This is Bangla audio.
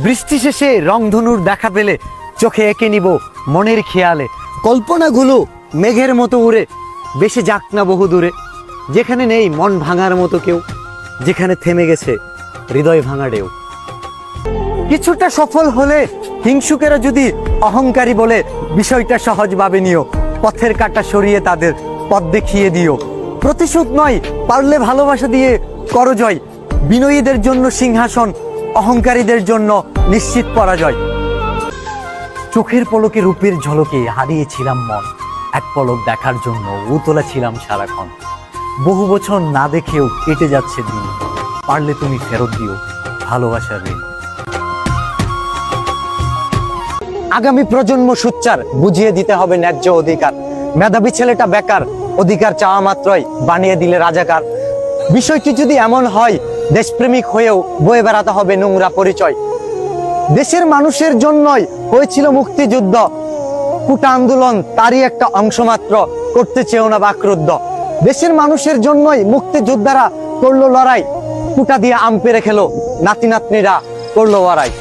বৃষ্টি শেষে রংধনুর দেখা পেলে চোখে এঁকে নিব মনের খেয়ালে। কল্পনাগুলো মেঘের মতো উড়ে বেশি যাক না বহু দূরে, যেখানে নেই মন ভাঙার মতো কেউ, যেখানে থেমে গেছে হৃদয় ভাঙা ঢেউ। কিছুটা সফল হলে হিংসুকেরা যদি অহংকারী বলে, বিষয়টা সহজভাবে নিও, পথের কাঁটা সরিয়ে তাদের পথ দেখিয়ে দিও। প্রতিশোধ নয়, পারলে ভালোবাসা দিয়ে করো জয়। বিনয়ীদের জন্য সিংহাসন, অহংকারীদের জন্য নিশ্চিত পরাজয়। চোখের পলকে রূপের ঝলকে হারিয়েছিলাম মন, এক পলক দেখার জন্য উতলা ছিলাম সারাক্ষণ। বহু বছর না দেখেও কেটে যাচ্ছে দিন, পারলে তুমি ফেরত দিও ভালোবাসার ঋণ। আগামী প্রজন্ম সুচ্চার, বুঝিয়ে দিতে হবে ন্যায্য অধিকার। মেধাবী ছেলেটা বেকার, অধিকার চাওয়া মাত্রই বানিয়ে দিলে রাজাকার। বিষয়টি যদি এমন হয়, দেশপ্রেমিক হয়েও বয়ে বেড়াতে হবে নোংরা পরিচয়। দেশের মানুষের জন্যই হয়েছিল মুক্তিযুদ্ধ, কোটা আন্দোলন তারই একটা অংশ মাত্র, করতে চেয়েও না বাকরুদ্ধ। দেশের মানুষের জন্যই মুক্তিযোদ্ধারা করলো লড়াই, কোটা দিয়ে আম পেড়ে খেলো, নাতি নাতনিরা করলো লড়াই।